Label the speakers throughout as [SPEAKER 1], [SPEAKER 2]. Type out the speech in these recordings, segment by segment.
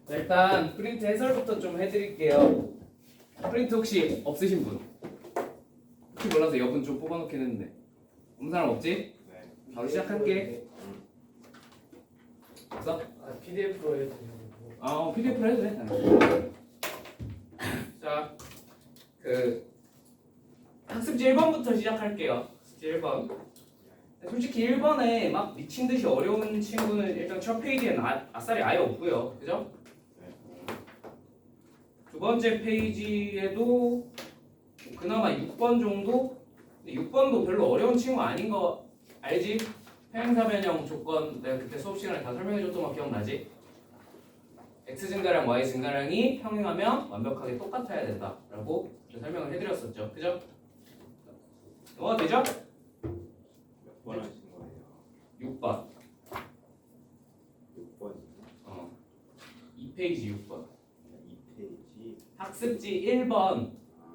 [SPEAKER 1] 자, 일단 프린트 해설부터 좀 해드릴게요. 프린트 혹시 없으신 분? 혹시 몰라서 여분 좀 뽑아놓긴 했는데 없는 사람 없지?
[SPEAKER 2] 네.
[SPEAKER 1] 바로 시작할게. 없어?
[SPEAKER 3] PDF로 해도 되고.
[SPEAKER 1] PDF로 해도 돼. 자, 학습지 1번부터 시작할게요. 학습지 1번. 솔직히 1번에 막 미친 듯이 어려운 친구는 일단 첫 페이지에는 아싸리 아예 없고요. 그죠? 두 번째 페이지에도 그나마 6번 정도? 근데 6번도 별로 어려운 친구 아닌 거 알지? 평행사 변형 조건 내가 그때 수업 시간에 다 설명해줬던 거 기억나지? x 증가량 y 증가량이 평행하면 완벽하게 똑같아야 된다라고 설명을 해드렸었죠. 그죠? 넘어가 되죠?
[SPEAKER 2] 몇 번 하신 거예요?
[SPEAKER 1] 6번.
[SPEAKER 2] 6번이요?
[SPEAKER 1] 2페이지 6번.
[SPEAKER 2] 2페이지.
[SPEAKER 1] 학습지 1번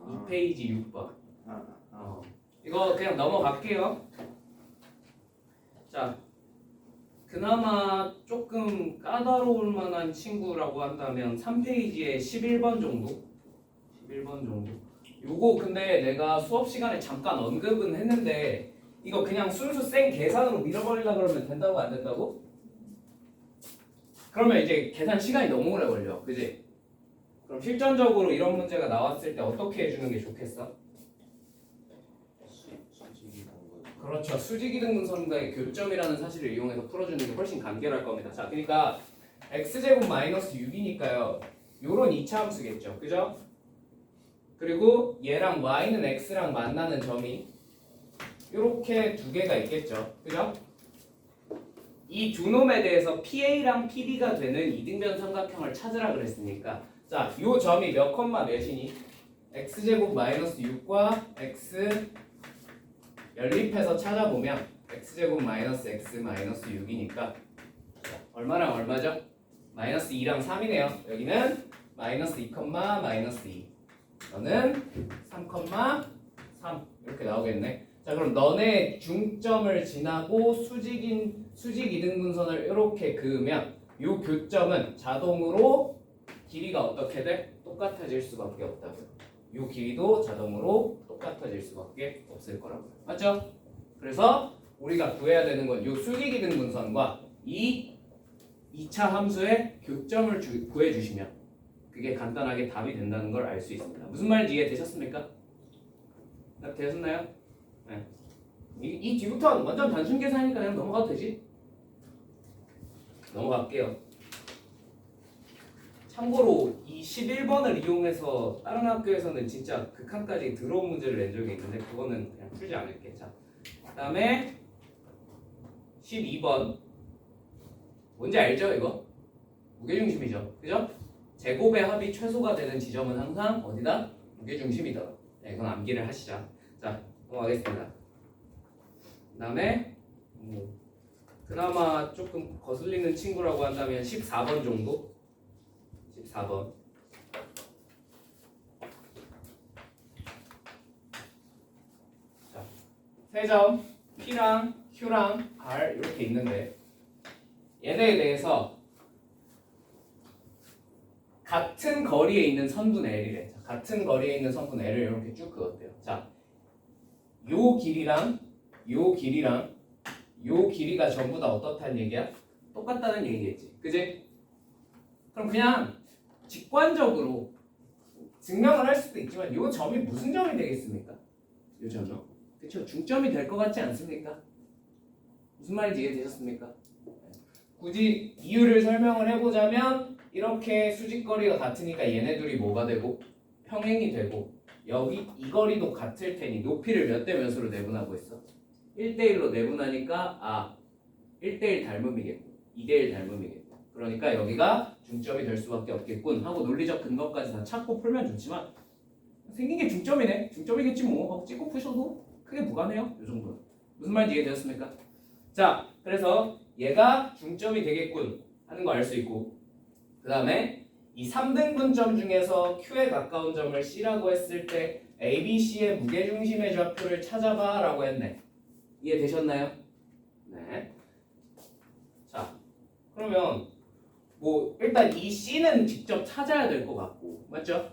[SPEAKER 1] 2페이지 6번. 이거 그냥 넘어갈게요. 자, 그나마 조금 까다로울 만한 친구라고 한다면 3페이지에 11번 정도? 11번 정도. 요거 근데 내가 수업 시간에 잠깐 언급은 했는데 이거 그냥 순수 생 계산으로 밀어버리려고 그러면 된다고 안 된다고? 그러면 이제 계산 시간이 너무 오래 걸려. 그지? 그럼 실전적으로 이런 문제가 나왔을 때 어떻게 해주는 게 좋겠어?
[SPEAKER 2] 수직이 본 거.
[SPEAKER 1] 그렇죠. 수직이등분선과의 교점이라는 사실을 이용해서 풀어주는 게 훨씬 간결할 겁니다. 자, 그러니까 x제곱 마이너스 6이니까요. 요런 2차 함수겠죠. 그죠? 그리고 얘랑 y는 x랑 만나는 점이 요렇게 두 개가 있겠죠. 그죠? 이 두 놈에 대해서 PA랑 PB가 되는 이등변 삼각형을 찾으라 그랬으니까 자, 요 점이 몇 컴마 몇이니? x제곱 마이너스 6과 x 연립해서 찾아보면 x제곱 마이너스 x 마이너스 6이니까 얼마랑 얼마죠? 마이너스 2랑 3이네요. 여기는 마이너스 2, 마이너스 2 너는 3, 3 이렇게 나오겠네. 자, 그럼 너네 중점을 지나고 수직 이등분선을 이렇게 그으면 요 교점은 자동으로 길이가 어떻게 돼? 똑같아질 수밖에 없다고요. 요 길이도 자동으로 똑같아질 수밖에 없을 거라고요. 맞죠? 그래서 우리가 구해야 되는 건 요 수직 이등분선과 이 2차 함수의 교점을 구해주시면 그게 간단하게 답이 된다는 걸 알 수 있습니다. 무슨 말인지 이해되셨습니까? 답 되셨나요? 네. 이 뒤부터는 완전 단순 계산이니까 그냥 넘어가도 되지? 넘어갈게요. 참고로 이 11번을 이용해서 다른 학교에서는 진짜 극한까지 들어온 문제를 낸 적이 있는데 그거는 그냥 풀지 않을게. 자, 그 다음에 12번 뭔지 알죠 이거? 무게중심이죠. 그죠? 제곱의 합이 최소가 되는 지점은 항상 어디다? 무게중심이다. 네, 이건 암기를 하시자. 자, 넘어가겠습니다. 그 다음에 그나마 조금 거슬리는 친구라고 한다면 14번 정도? 14번. 자, 세 점 P랑 Q랑 R 이렇게 있는데 얘네에 대해서 같은 거리에 있는 선분 L이래. 자, 같은 거리에 있는 선분 L을 이렇게 쭉 그었대요. 자, 요 길이랑 요 길이랑 요 길이가 전부 다 어떻다는 얘기야? 똑같다는 얘기겠지. 그지? 그럼 그냥 직관적으로 증명을 할 수도 있지만 요 점이 무슨 점이 되겠습니까? 요 점이. 그쵸? 중점이 될 것 같지 않습니까? 무슨 말인지 이해되셨습니까? 굳이 이유를 설명을 해보자면 이렇게 수직거리가 같으니까 얘네 둘이 뭐가 되고 평행이 되고 여기 이 거리도 같을 테니 높이를 몇 대 몇으로 내분하고 있어? 1대1로 내분하니까 1대1 닮음이겠고 2대1 닮음이겠고 그러니까 여기가 중점이 될 수밖에 없겠군 하고 논리적 근거까지 다 찾고 풀면 좋지만 생긴 게 중점이네 중점이겠지 뭐 하고 찍고 푸셔도 크게 무관해요. 이 정도는 무슨 말인지 이해되셨습니까? 자, 그래서 얘가 중점이 되겠군 하는 거 알 수 있고 그 다음에 이 3등분점 중에서 Q에 가까운 점을 C라고 했을 때 A, B, C의 무게중심의 좌표를 찾아봐 라고 했네. 이해되셨나요? 네. 자, 그러면 뭐 일단 이 C는 직접 찾아야 될 것 같고, 맞죠?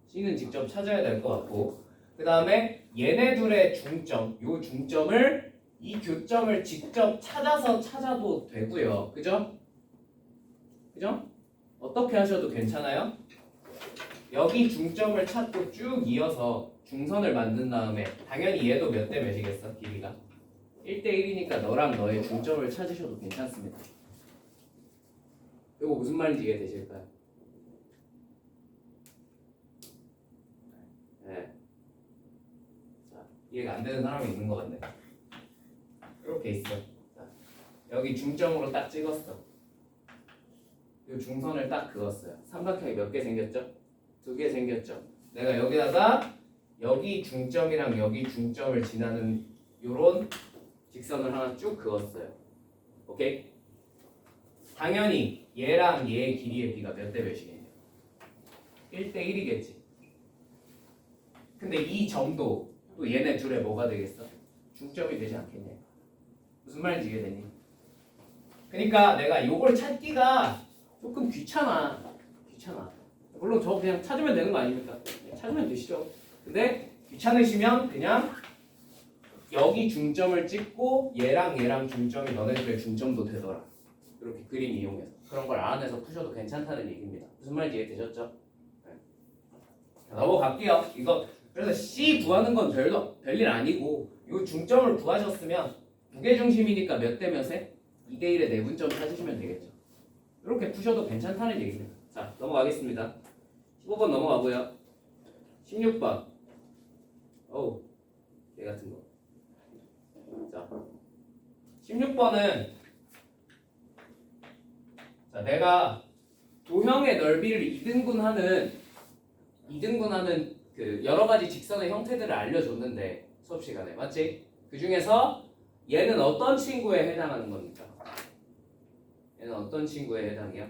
[SPEAKER 1] C는 직접 찾아야 될 것 같고, 그 다음에 얘네 둘의 중점, 요 중점을 이 교점을 직접 찾아도 되고요, 그죠? 그죠? 어떻게 하셔도 괜찮아요? 여기 중점을 찾고 쭉 이어서 중선을 만든 다음에 당연히 얘도 몇 대 몇이겠어? 길이가 1대 1이니까 너랑 너의 중점을 찾으셔도 괜찮습니다. 이거 무슨 말인지 이해되실까요? 네. 자, 이해가 안 되는 사람이 있는 것 같네. 이렇게 있어. 자, 여기 중점으로 딱 찍었어. 이 중선을 딱 그었어요. 삼각형이 몇 개 생겼죠? 2개 생겼죠. 내가 여기다가 여기 중점이랑 여기 중점을 지나는 요런 직선을 하나 쭉 그었어요. 오케이? 당연히 얘랑 얘의 길이의 비가 몇 대 몇이겠냐? 1대 1이겠지. 근데 이 점도 또 얘네 둘의 뭐가 되겠어? 중점이 되지 않겠냐? 무슨 말인지 이해되니? 그러니까 내가 요걸 찾기가 조금 귀찮아. 물론 저 그냥 찾으면 되는 거 아닙니까? 찾으면 되시죠. 근데 귀찮으시면 그냥 여기 중점을 찍고 얘랑 중점이 너네들의 중점도 되더라. 이렇게 그림 이용해서 그런 걸 알아내서 푸셔도 괜찮다는 얘기입니다. 무슨 말인지 이해되셨죠? 네. 자, 넘어갈게요. 이거 그래서 C 구하는 건 별일 아니고 이 중점을 구하셨으면 무게중심이니까 몇 대 몇에 2대 1의 내분점 찾으시면 되겠죠. 이렇게 푸셔도 괜찮다는 얘기입니다. 자, 넘어가겠습니다. 15번 넘어가고요. 16번. 어우, 개 같은 거. 자, 16번은 자, 내가 도형의 넓이를 이등분하는 그 여러 가지 직선의 형태들을 알려줬는데 수업 시간에 맞지? 그 중에서 얘는 어떤 친구에 해당하는 겁니까? 얘는 어떤 친구에 해당이야?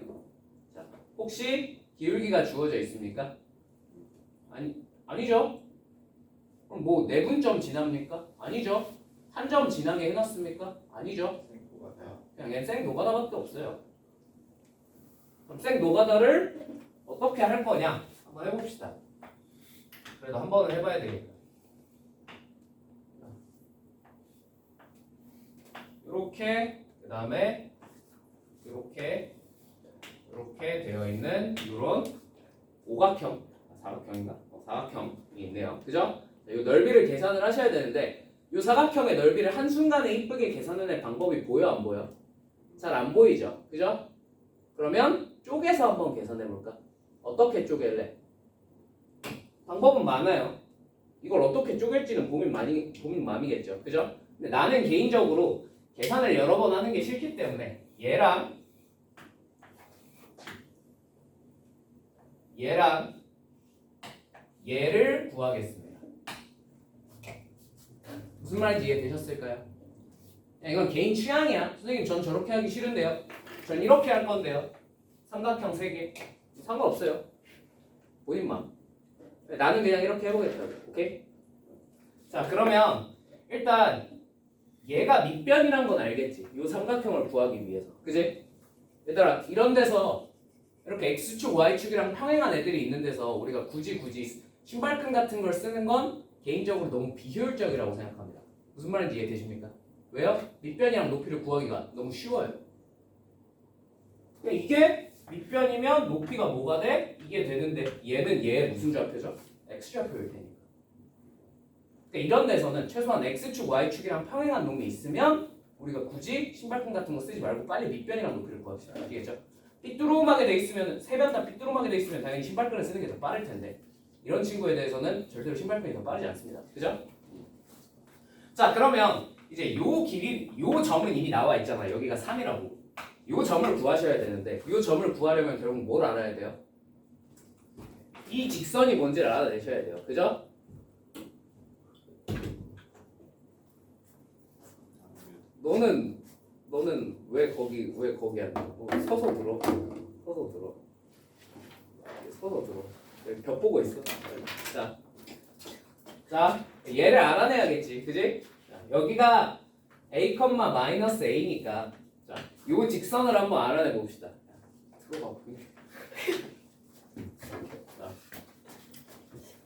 [SPEAKER 1] 자, 혹시 기울기가 주어져 있습니까? 아니죠? 그럼 뭐 내분점 지납니까? 아니죠? 한 점 지나게 해놨습니까? 아니죠? 그냥 얘는 생 노가다밖에 없어요. 그럼 생 노가다를 어떻게 할 거냐? 한번 해봅시다. 그래도 한 번은 해봐야 되겠다. 이렇게 그 다음에 이렇게 되어 있는 이런 오각형, 사각형인가? 사각형이 있네요. 그죠? 이 넓이를 계산을 하셔야 되는데 이 사각형의 넓이를 한순간에 이쁘게 계산해낼 방법이 보여 안 보여? 잘 안 보이죠? 그죠? 그러면 쪼개서 한번 계산해 볼까? 어떻게 쪼갤래? 방법은 많아요. 이걸 어떻게 쪼갤지는 고민 맘이겠죠. 그죠? 근데 나는 개인적으로 계산을 여러 번 하는 게 싫기 때문에 얘랑 얘를 구하겠습니다. 무슨 말인지 이해되셨을까요? 이건 개인 취향이야. 선생님 전 저렇게 하기 싫은데요. 전 이렇게 할 건데요. 삼각형 3개 상관없어요. 본인 마음. 나는 그냥 이렇게 해보겠다. 오케이? 자, 그러면 일단 얘가 밑변이란 건 알겠지? 이 삼각형을 구하기 위해서. 그지? 얘들아, 이런 데서 이렇게 X축, Y축이랑 평행한 애들이 있는 데서 우리가 굳이 신발끈 같은 걸 쓰는 건 개인적으로 너무 비효율적이라고 생각합니다. 무슨 말인지 이해되십니까? 왜요? 밑변이랑 높이를 구하기가 너무 쉬워요. 그러니까 이게 밑변이면 높이가 뭐가 돼? 이게 되는데 얘는 얘의 무슨 좌표죠? X좌표일 테니까. 그러니까 이런 데서는 최소한 X축, Y축이랑 평행한 놈이 있으면 우리가 굳이 신발끈 같은 거 쓰지 말고 빨리 밑변이랑 높이를 구합시다. 아시겠죠? 삐뚤어하게 돼 있으면 세 변 다 삐뚤어하게 돼 있으면 당연히 신발끈을 쓰는 게 더 빠를 텐데 이런 친구에 대해서는 절대로 신발끈이 더 빠르지 않습니다. 그죠? 자, 그러면 이제 요 점은 이미 나와 있잖아. 여기가 3이라고. 요 점을 구하셔야 되는데 요 점을 구하려면 결국 뭘 알아야 돼요? 이 직선이 뭔지를 알아내셔야 돼요. 그죠? 너는 왜 거기 앉아? 서서 들어. 여기 벽 보고 있어. 자, 얘를 알아내야겠지, 그지? 자, 여기가 a, A니까 자, 요 직선을 한번 알아내 봅시다. 풀어봐.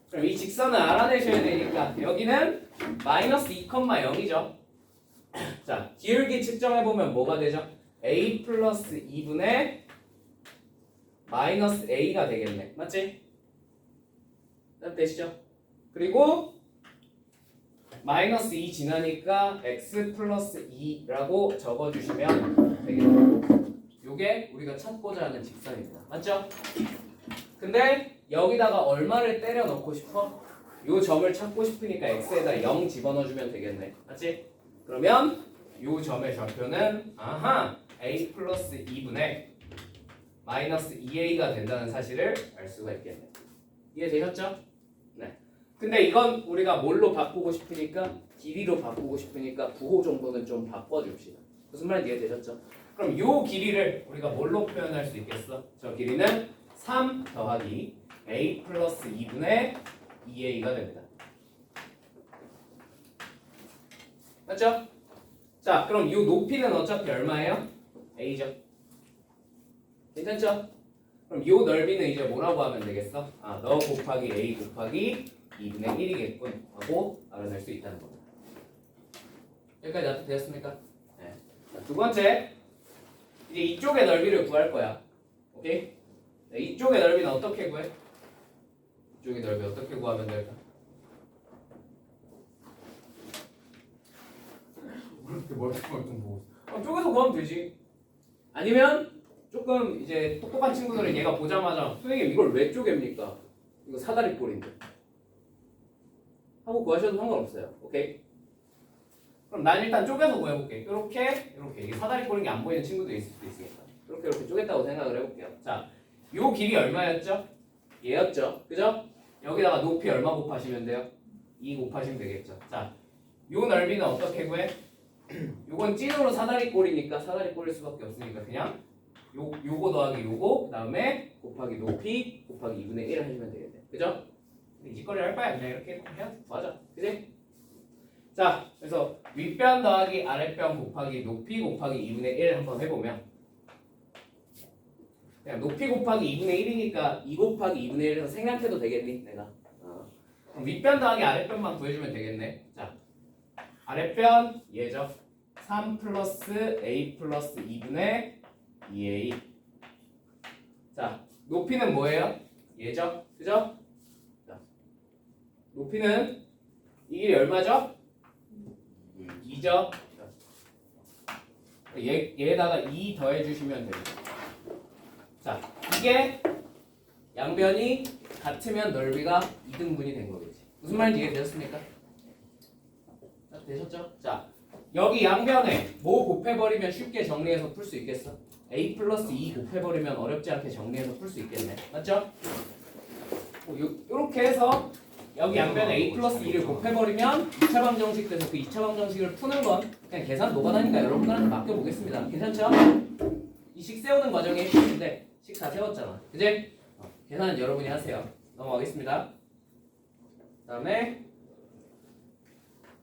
[SPEAKER 1] 그럼 이 직선을 알아내셔야 되니까 여기는 마이너스 2,0이죠. 자, 기울기 측정해보면 뭐가 되죠? a 플러스 2분의 마이너스 a가 되겠네. 맞지? 되시죠? 그리고 마이너스 2 지나니까 x 플러스 2라고 적어주시면 되겠네요. 요게 우리가 찾고자 하는 직선입니다. 맞죠? 근데 여기다가 얼마를 때려 넣고 싶어? 요 점을 찾고 싶으니까 x에다 0 집어넣어주면 되겠네. 맞지? 그러면 요 점의 좌표는 a 플러스 2분의 마이너스 2a가 된다는 사실을 알 수가 있겠네. 이해되셨죠? 네. 근데 이건 우리가 뭘로 바꾸고 싶으니까 길이로 바꾸고 싶으니까 부호 정도는 좀 바꿔줍시다. 무슨 말인지 이해되셨죠? 그럼 요 길이를 우리가 뭘로 표현할 수 있겠어? 저 길이는 3 더하기 a 플러스 2분의 2a가 됩니다. 맞죠? 자, 그럼 이 높이는 어차피 얼마예요? a죠. 괜찮죠? 그럼 이 넓이는 이제 뭐라고 하면 되겠어? 너 곱하기 a 곱하기 2분의 1이겠군 하고 알아낼 수 있다는 겁니다. 여기까지 납득되셨습니까? 네. 자, 두 번째, 이제 이쪽의 넓이를 구할 거야. 오케이? 네, 이쪽의 넓이는 어떻게 구해? 이쪽의 넓이 어떻게 구하면 될까? 왜 이렇게 멀뚱멀뚱 보고 있어? 쪼개서 구하면 되지. 아니면 조금 이제 똑똑한 친구들은 얘가 보자마자 선생님 이걸 왜 쪼갭니까? 이거 사다리꼴인데 하고 구하셔도 상관없어요. 오케이? 그럼 난 일단 쪼개서 구해볼게. 이렇게 이게 사다리꼴인 게 안 보이는 친구들이 있을 수도 있으니까 이렇게 쪼갰다고 생각을 해볼게요. 자, 요 길이 얼마였죠? 얘였죠. 그죠? 여기다가 높이 얼마 곱하시면 돼요? 2 곱하시면 되겠죠. 자, 요 넓이는 어떻게 구해? 요건 찐으로 사다리꼴이니까 사다리꼴일 수밖에 없으니까 그냥 요거 더하기 요거 그다음에 곱하기 높이 곱하기 2분의 1 하시면 되겠네. 그죠? 이짓거리 할 바에 그냥 이렇게 해야 맞아. 그지? 자, 그래서 윗변 더하기 아랫변 곱하기 높이 곱하기 2분의 1 한번 해보면 그냥 높이 곱하기 2분의 1이니까 2 곱하기 2분의 1에서 생략해도 되겠니? 내가 그럼 윗변 더하기 아랫변만 구해주면 되겠네. 자, 아랫변 얘죠. 3 플러스 a 플러스 2분의 2a. 자, 높이는 뭐예요? 얘죠? 그죠? 자, 높이는 이 길이 얼마죠? 2죠? 얘에다가 2 더해주시면 됩니다. 자, 이게 양변이 같으면 넓이가 2등분이 된 거겠지. 무슨 말인지 이해되셨습니까? 되셨죠? 자, 여기 양변에 뭐 곱해버리면 쉽게 정리해서 풀 수 있겠어? a 플러스 2 곱해버리면 어렵지 않게 정리해서 풀 수 있겠네. 맞죠? 요렇게 해서 여기 양변에 a 플러스 2를 곱해버리면 2차 방정식 돼서 그 2차 방정식을 푸는 건 그냥 계산 노가다니까 여러분들한테 맡겨보겠습니다. 괜찮죠? 이 식 세우는 과정이 핵심인데 식 다 세웠잖아. 그지? 계산은 여러분이 하세요. 넘어가겠습니다. 그 다음에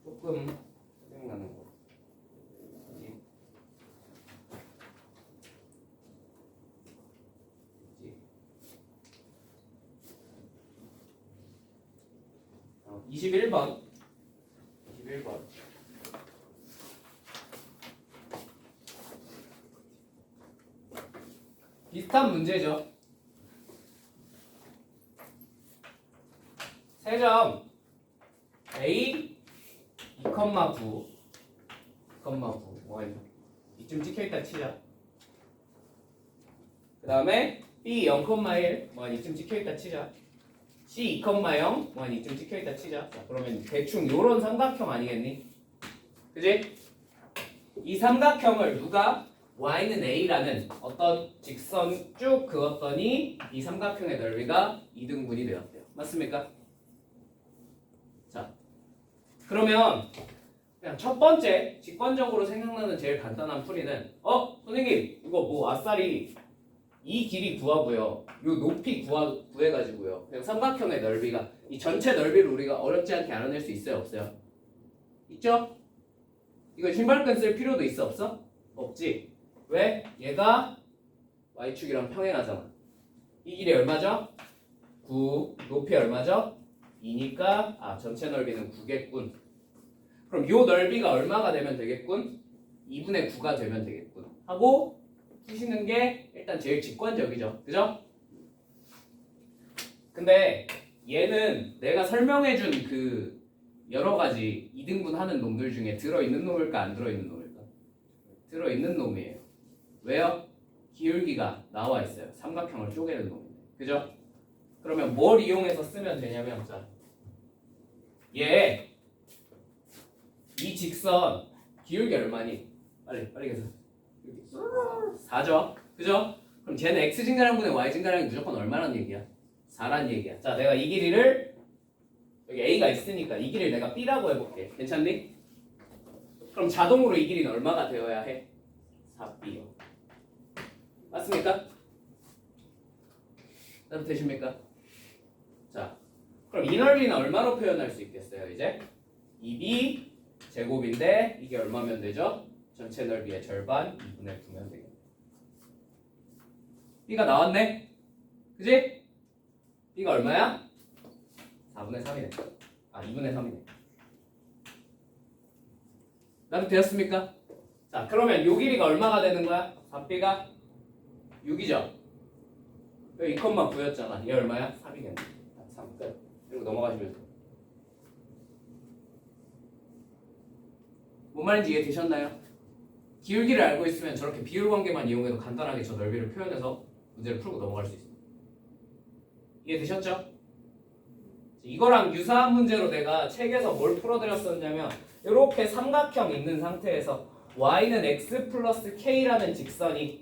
[SPEAKER 1] 조금 생각나는 거. 21번. 비슷한 문제죠. 세점 A 2,9 이쯤 찍혀있다 치자. 그 다음에 B 0,1 이쯤 찍혀있다 치자. C 2,0 이쯤 찍혀있다 치자. 자, 그러면 대충 요런 삼각형 아니겠니? 그지? 이 삼각형을 누가 y는 a라는 어떤 직선 쭉 그었더니 이 삼각형의 넓이가 2등분이 되었대요. 맞습니까? 자, 그러면 그냥 첫 번째 직관적으로 생각나는 제일 간단한 풀이는 선생님 이거 뭐 아싸리 이 길이 구하고요 요 높이 구해가지고요 그냥 삼각형의 넓이가 이 전체 넓이를 우리가 어렵지 않게 알아낼 수 있어요 없어요? 있죠? 이거 신발끈 쓸 필요도 있어 없어? 없지. 왜? 얘가 y축이랑 평행하잖아. 이 길이 얼마죠? 9. 높이 얼마죠? 2니까 전체 넓이는 9겠군. 그럼 요 넓이가 얼마가 되면 되겠군? 2분의 9가 되면 되겠군. 하고 푸시는 게 일단 제일 직관적이죠. 그죠? 근데 얘는 내가 설명해준 그 여러 가지 2등분 하는 놈들 중에 들어있는 놈일까 안 들어있는 놈일까? 들어있는 놈이에요. 왜요? 기울기가 나와 있어요. 삼각형을 쪼개는 놈인데. 그죠? 그러면 뭘 이용해서 쓰면 되냐면 자, 얘 이 직선 기울기 얼마니? 빨리 계산. 4죠? 그죠? 그럼 쟤는 x 증가량분의 y 증가량이 무조건 얼마란 얘기야? 4란 얘기야. 자, 내가 이 길이를 여기 a가 있으니까 이 길이를 내가 b라고 해볼게. 괜찮니? 그럼 자동으로 이 길이는 얼마가 되어야 해? 4b요. 맞습니까? 따뜻 되십니까? 자, 그럼 이 넓이는 얼마로 표현할 수 있겠어요? 이제 2b 제곱인데 이게 얼마면 되죠? 전체 넓이의 절반 2분의 9면 되겠네. b가 나왔네? 그지? b가 얼마야? 4분의 3이네. 2분의 3이네. 나도 되었습니까? 자, 그러면 요 길이가 얼마가 되는 거야? 4b가 6이죠? 여기 2컷만 9였잖아. 얘 얼마야? 3이겠네. 3 끝. 그리고 넘어가시면 돼. 뭔 말인지 이해되셨나요? 기울기를 알고 있으면 저렇게 비율 관계만 이용해서 간단하게 저 넓이를 표현해서 문제를 풀고 넘어갈 수 있습니다. 이해되셨죠? 이거랑 유사한 문제로 내가 책에서 뭘 풀어드렸었냐면 이렇게 삼각형 있는 상태에서 y는 x 플러스 k라는 직선이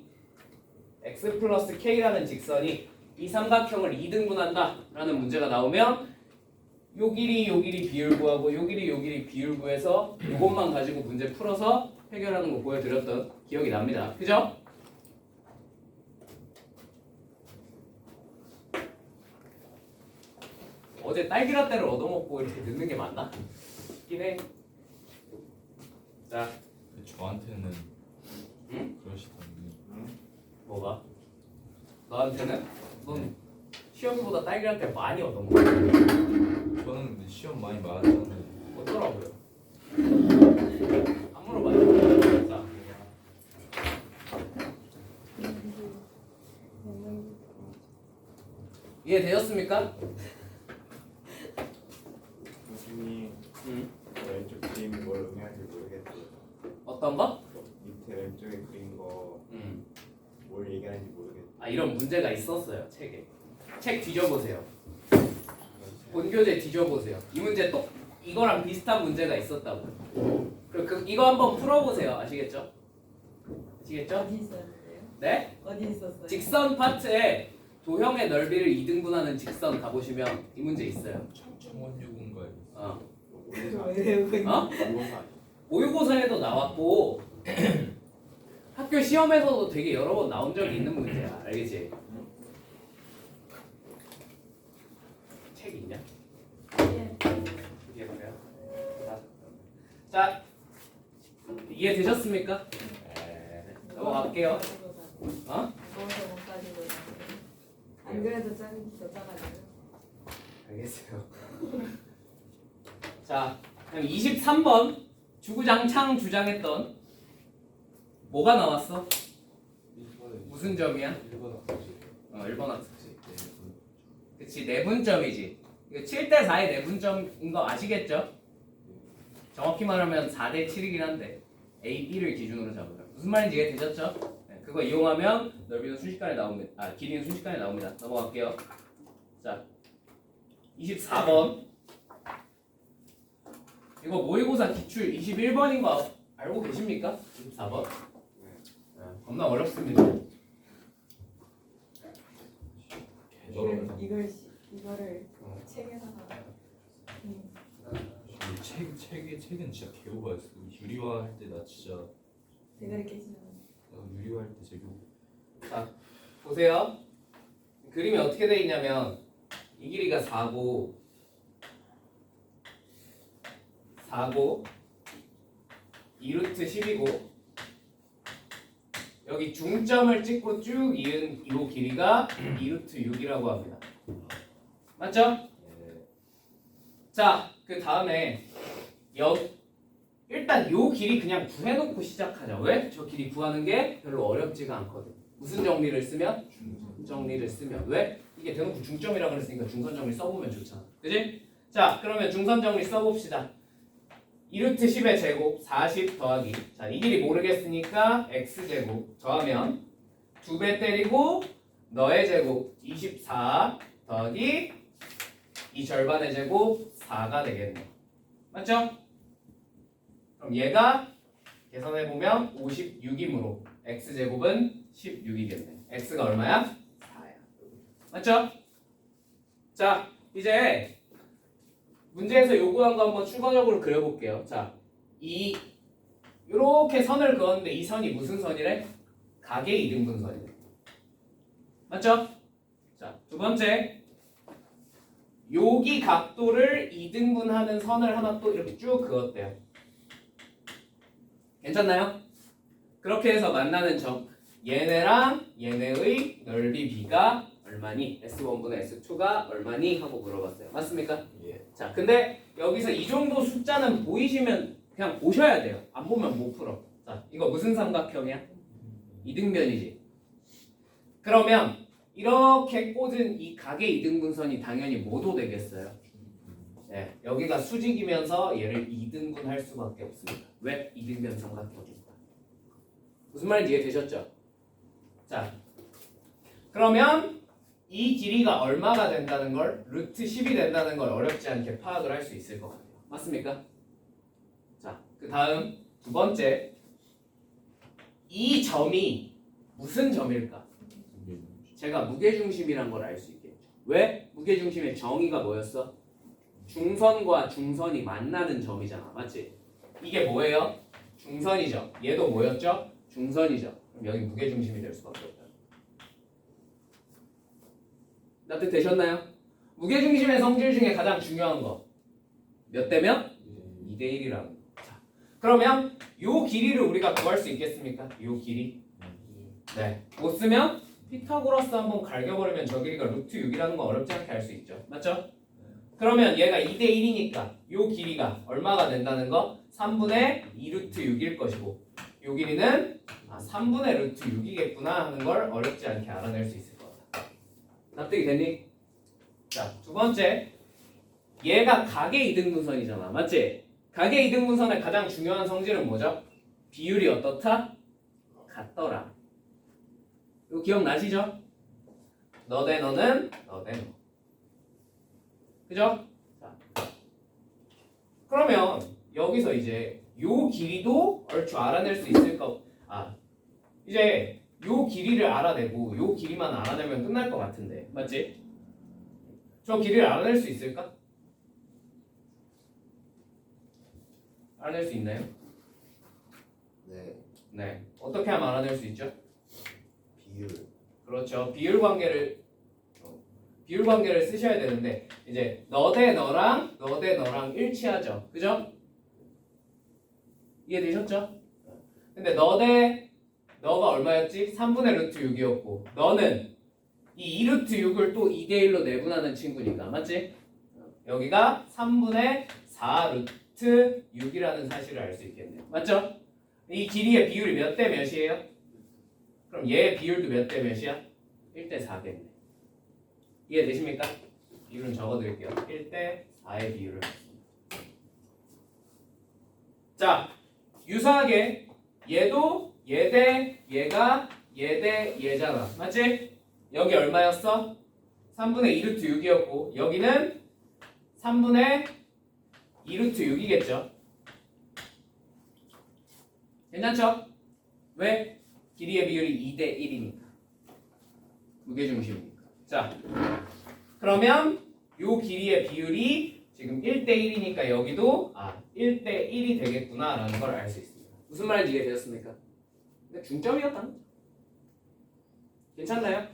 [SPEAKER 1] 이 삼각형을 2등분한다 라는 문제가 나오면 요 길이 비율 구하고 요 길이 비율 구해서 이것만 가지고 문제 풀어서 해결하는 거 보여드렸던 기억이 납니다. 그죠? 어제 딸기라떼를 얻어먹고 이렇게 늦는 게 맞나? 있긴 해. 자,
[SPEAKER 4] 저한테는
[SPEAKER 1] 응?
[SPEAKER 4] 그러시던데.
[SPEAKER 1] 뭐가? 너한테는? 넌 시험보다 딸기라떼 많이 얻어먹어.
[SPEAKER 4] 저는 근데 시험 많이 맞았잖아요.
[SPEAKER 1] 어쩌라고요? 안 물어봐요. 자, 이해되셨습니까?
[SPEAKER 2] 교수님
[SPEAKER 1] 응.
[SPEAKER 2] 왼쪽 그림이 뭘 의미하는지 모르겠어요.
[SPEAKER 1] 어떤 거?
[SPEAKER 2] 밑에 왼쪽에 그린 거 뭘
[SPEAKER 1] 응.
[SPEAKER 2] 얘기하는지 모르겠어요.
[SPEAKER 1] 이런 문제가 있었어요. 책에. 책 뒤져보세요. 본교재 뒤져보세요. 이 문제 또 이거랑 비슷한 문제가 있었다고. 그리고 이거 한번 풀어보세요. 아시겠죠? 아시겠죠?
[SPEAKER 5] 어디 있었는데요?
[SPEAKER 1] 네?
[SPEAKER 5] 어디 있었어요?
[SPEAKER 1] 직선 파트에 도형의 넓이를 2등분하는 직선 가보시면 이 문제 있어요.
[SPEAKER 4] 청원유군가요?
[SPEAKER 2] 오류사.
[SPEAKER 1] 어?
[SPEAKER 2] 오류사.
[SPEAKER 1] 모의고사에도 나왔고 학교 시험에서도 되게 여러 번 나온 적이 있는 문제야. 알겠지? 책 있냐?
[SPEAKER 5] 예.
[SPEAKER 1] 이게 뭐야? 자, 이해되셨습니까? 네. 넘어갈게요. 어?
[SPEAKER 5] 무거워서 못 가지고 있는데. 안 그래도 짱이 더 작아져요.
[SPEAKER 1] 알겠어요. 자, 그럼 23번 주구장창 주장했던 뭐가 나왔어? 무슨 점이야? 1번 학습지. 그치, 내분점이지. 이거 7대 4의 내분점인 거 아시겠죠? 정확히 말하면 4대 7이긴 한데 A, B를 기준으로 잡으면 무슨 말인지 이해되셨죠? 네, 그거 이용하면 넓이는 순식간에 나옵니다. 길이는 순식간에 나옵니다. 넘어갈게요. 자, 24번. 이거 모의고사 기출 21번인 거 알고 계십니까? 24번. 겁나 어렵습니다.
[SPEAKER 5] 이거를 책에다가
[SPEAKER 4] 책은 진짜 개우가였어. 유리화 할 때 나 진짜
[SPEAKER 5] 대가리 깨지는.
[SPEAKER 4] 유리화 할 때 되게
[SPEAKER 1] 자, 보세요. 그림이 어떻게 돼 있냐면 이 길이가 4고 2루트 10이고 여기 중점을 찍고 쭉 이은 이 길이가 2루트 6이라고 합니다. 맞죠? 자, 그 다음에 일단 요 길이 그냥 구해놓고 시작하자. 왜? 저 길이 구하는 게 별로 어렵지가 않거든. 무슨 정리를 쓰면? 정리를 쓰면. 왜? 이게 대놓고 중점이라고 그랬으니까 중선 정리 써보면 좋잖아. 그지? 자, 그러면 중선 정리 써봅시다. 2루트 10의 제곱 40 더하기, 자, 이 길이 모르겠으니까 x제곱 더하면 2배 때리고 너의 제곱 24 더하기 이 절반의 제곱 4가 되겠네. 맞죠? 그럼 얘가 계산해보면 56이므로 x제곱은 16이겠네. x가 얼마야? 4야. 맞죠? 자, 이제 문제에서 요구한 거 한번 추가적으로 그려볼게요. 자, 요렇게 선을 그었는데 이 선이 무슨 선이래? 각의 이등분선이래. 맞죠? 자, 두 번째, 여기 각도를 이등분하는 선을 하나 또 이렇게 쭉 그었대요. 괜찮나요? 그렇게 해서 만나는 점, 얘네랑 얘네의 넓이 b가 얼마니? S1분의 S2가 얼마니? 하고 물어봤어요. 맞습니까?
[SPEAKER 4] 예.
[SPEAKER 1] 자, 근데 여기서 이 정도 숫자는 보이시면 그냥 보셔야 돼요. 안 보면 못 풀어. 자, 이거 무슨 삼각형이야? 이등변이지. 그러면 이렇게 꽂은 이 각의 이등분선이 당연히 뭐도 되겠어요? 네, 여기가 수직이면서 얘를 이등분할 수밖에 없습니다. 왜? 이등변 삼각형이니까. 무슨 말인지 이해되셨죠? 자, 그러면 이 길이가 얼마가 된다는 걸, 루트 10이 된다는 걸 어렵지 않게 파악을 할 수 있을 것 같아요. 맞습니까? 자, 그 다음 두 번째, 이 점이 무슨 점일까? 제가 무게중심이란 걸 알 수 있겠죠. 왜? 무게중심의 정의가 뭐였어? 중선과 중선이 만나는 점이잖아. 맞지? 이게 뭐예요? 중선이죠. 얘도 뭐였죠? 중선이죠. 그럼 여기 무게중심이 될 수밖에 없다. 납득 되셨나요? 무게중심의 성질 중에 가장 중요한 거 몇 대면? 2대 1이라고. 자, 그러면 요 길이를 우리가 구할 수 있겠습니까? 요 길이. 네. 못 쓰면 피타고라스 한번 갈겨버리면 저 길이가 루트 6이라는 거 어렵지 않게 알 수 있죠. 맞죠? 그러면 얘가 2대 1이니까 요 길이가 얼마가 된다는 거? 3분의 2 루트 6일 것이고 요 길이는 3분의 루트 6이겠구나 하는 걸 어렵지 않게 알아낼 수 있을 것 같아. 납득이 됐니? 자, 두 번째, 얘가 각의 이등분선이잖아. 맞지? 각의 이등분선의 가장 중요한 성질은 뭐죠? 비율이 어떻다? 같더라. 이거 기억나시죠? 너 대 너는 너 대 너. 그죠? 자, 그러면 여기서 이제 요 길이도 얼추 알아낼 수 있을까? 이제 요 길이를 알아내고 요 길이만 알아내면 끝날 것 같은데, 맞지? 저 길이를 알아낼 수 있을까? 알아낼 수 있나요?
[SPEAKER 2] 네.
[SPEAKER 1] 네. 어떻게 하면 알아낼 수 있죠?
[SPEAKER 2] 비율.
[SPEAKER 1] 그렇죠. 비율 관계를 쓰셔야 되는데 이제 너 대 너랑 너 대 너랑 일치하죠. 그죠? 이해되셨죠? 근데 너가 얼마였지? 3분의 루트 6이었고 너는 이 2루트 6을 또 2대 1로 내분하는 친구니까. 맞지? 여기가 3분의 4 루트 6이라는 사실을 알 수 있겠네요. 맞죠? 이 길이의 비율이 몇 대 몇이에요? 그럼 얘의 비율도 몇 대 몇이야? 1대 4겠네. 이해되십니까? 비율은 적어드릴게요. 1대 4의 비율을. 자, 유사하게 얘도 얘 대 얘가 얘 대 얘잖아. 맞지? 여기 얼마였어? 3분의 2루트 6이었고 여기는 3분의 2루트 6이겠죠. 괜찮죠? 왜? 길이의 비율이 2대 1이니까. 무게중심이니까. 자, 그러면 요 길이의 비율이 지금 1대 1이니까 여기도 1대 1이 되겠구나 라는 걸 알 수 있습니다. 무슨 말인지 이해되셨습니까? 근데 중점이었다는 거죠. 괜찮나요?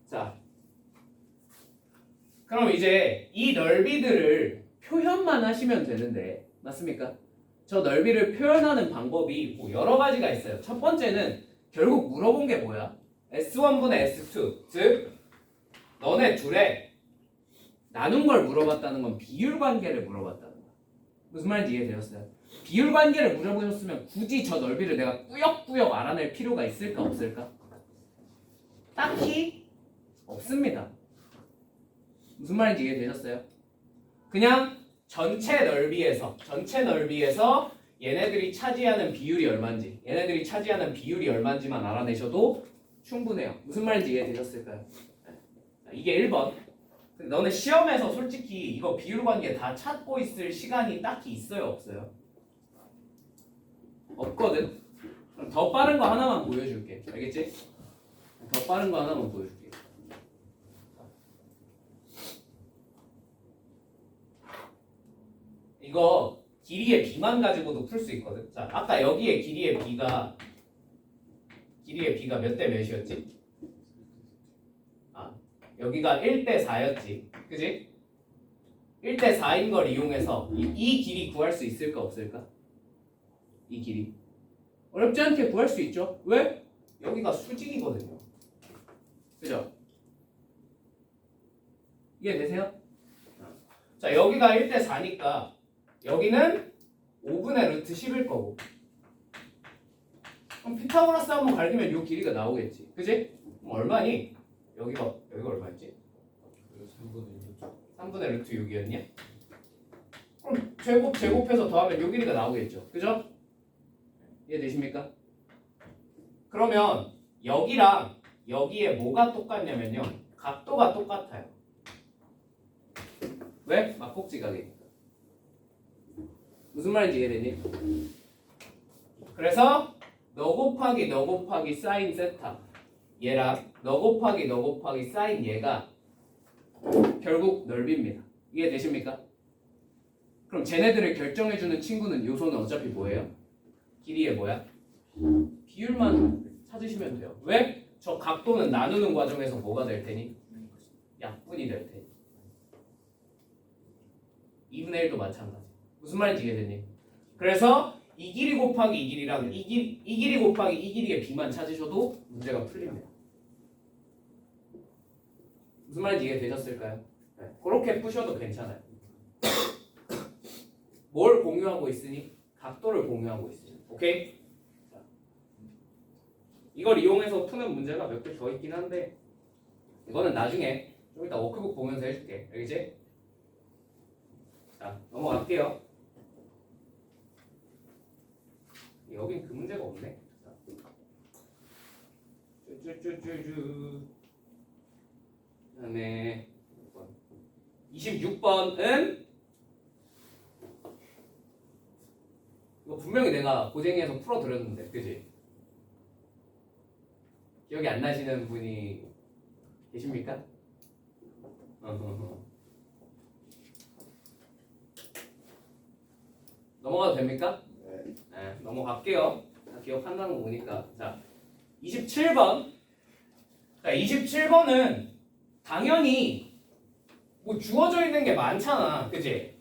[SPEAKER 1] 자, 그럼 이제 이 넓이들을 표현만 하시면 되는데 맞습니까? 저 넓이를 표현하는 방법이 뭐 여러 가지가 있어요. 첫 번째는 결국 물어본 게 뭐야? S1분의 S2 즉 너네 둘의 나눈 걸 물어봤다는 건 비율 관계를 물어봤다는 거야. 무슨 말인지 이해되셨어요? 비율 관계를 물어보셨으면 굳이 저 넓이를 내가 꾸역꾸역 알아낼 필요가 있을까 없을까? 딱히 없습니다. 무슨 말인지 이해되셨어요? 그냥 전체 넓이에서 얘네들이 차지하는 비율이 얼마인지만 알아내셔도 충분해요. 무슨 말인지 이해되셨을까요? 이게 1번. 너네 시험에서 솔직히 이거 비율 관계 다 찾고 있을 시간이 딱히 있어요, 없어요? 없거든. 그럼 더 빠른 거 하나만 보여줄게. 알겠지? 더 빠른 거 하나만 보여줄게. 이거 길이의 b만 가지고도 풀 수 있거든. 자, 아까 여기에 길이의 b가 몇 대 몇이었지? 아, 여기가 1대 4였지. 그지? 1대 4인 걸 이용해서 이 길이 구할 수 있을까 없을까? 이 길이 어렵지 않게 구할 수 있죠. 왜? 여기가 수직이거든요. 그죠? 이해되세요? 자, 여기가 1대 4니까 여기는 5분의 루트 10일 거고, 그럼 피타고라스 한번 갈기면 이 길이가 나오겠지. 그지? 그럼 얼마니? 여기가 얼마였지? 3분의 루트 6이었냐? 그럼 제곱해서 더하면 이 길이가 나오겠죠. 그죠? 이해되십니까? 그러면 여기랑 여기에 뭐가 똑같냐면요, 각도가 똑같아요. 왜? 막곡지각이니까. 무슨 말인지 이해되니? 그래서 너 곱하기 사인 세타 얘랑 너 곱하기 사인 얘가 결국 넓이입니다. 이해되십니까? 그럼 쟤네들을 결정해주는 친구는 요소는 어차피 뭐예요? 길이의 뭐야? 비율만 찾으시면 돼요. 왜? 저 각도는 나누는 과정에서 뭐가 될 테니? 약분이 될 테니. 2분의 1도 마찬가지. 무슨 말인지 이해되니? 그래서 이 길이 곱하기 이 길이랑 이 길이 곱하기 이 길이의 b만 찾으셔도 문제가 풀립니다. 무슨 말인지 이해되셨을까요? 네, 그렇게 푸셔도 괜찮아요. 뭘 공유하고 있으니? 각도를 공유하고 있으니. 오케이? 자, 이걸 이용해서 푸는 문제가 몇 개 더 있긴 한데 이거는 나중에 좀 이따 워크북 보면서 해줄게. 알겠지? 자, 넘어갈게요. 여긴 그 문제가 없네. 쭈쭈쭈쭈쭈. 그다음에 26번은 이거 분명히 내가 고쟁이에서 풀어드렸는데, 그지? 기억이 안 나시는 분이 계십니까? 넘어가도 됩니까? 네, 넘어갈게요. 다 기억한다는 거 보니까. 자, 27번. 자, 27번은 당연히 뭐 주어져 있는 게 많잖아. 그지?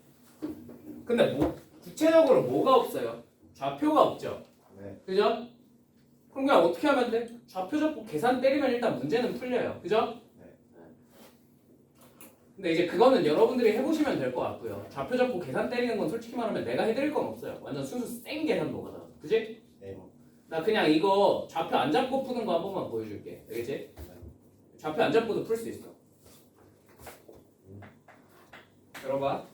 [SPEAKER 1] 근데 뭐 구체적으로 뭐가 없어요? 좌표가 없죠.
[SPEAKER 2] 네.
[SPEAKER 1] 그죠? 그럼 그냥 어떻게 하면 돼? 좌표 잡고 계산 때리면 일단 문제는 풀려요. 그죠?
[SPEAKER 2] 네.
[SPEAKER 1] 근데 이제 그거는 여러분들이 해보시면 될 것 같고요. 좌표 잡고 계산 때리는 건 솔직히 말하면 내가 해드릴 건 없어요. 완전 순수 생 계산 노가다. 그지?
[SPEAKER 2] 네.
[SPEAKER 1] 나 그냥 이거 좌표 안 잡고 푸는 거 한 번만 보여줄게. 알겠지? 좌표 안 잡고도 풀 수 있어. 들어봐.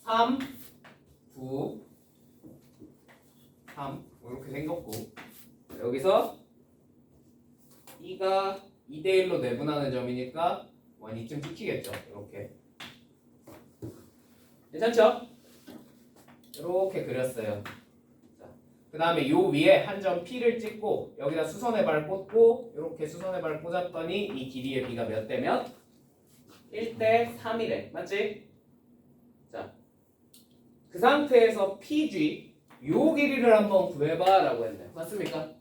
[SPEAKER 1] 3, 9, 3 이렇게 생겼고, 여기서 2가 2대1로 내분하는 점이니까 2쯤 찍히겠죠. 이렇게. 괜찮죠? 이렇게 그렸어요. 그 다음에 요 위에 한 점 P를 찍고 여기다 수선의 발 꽂고 이렇게 수선의 발 꽂았더니 이 길이의 B가 몇 대 몇? 1대 3이래. 맞지? 자, 그 상태에서 PG 요 길이를 한번 구해봐 라고 했네. 맞습니까?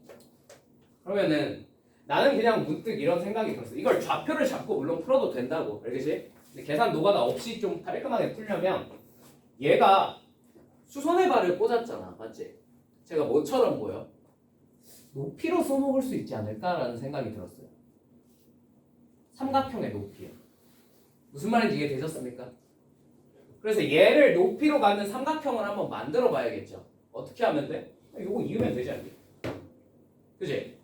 [SPEAKER 1] 그러면은 나는 그냥 문득 이런 생각이 들었어. 이걸 좌표를 잡고 물론 풀어도 된다고. 알겠지? 근데 계산 노가다 없이 좀 깔끔하게 풀려면 얘가 수선의 발을 꽂았잖아. 맞지? 제가 뭐처럼 보여? 높이로 써먹을 수 있지 않을까라는 생각이 들었어요. 삼각형의 높이요. 무슨 말인지 이해되셨습니까? 그래서 얘를 높이로 가는 삼각형을 한번 만들어 봐야겠죠. 어떻게 하면 돼? 이거 이으면 되지 않니? 그지?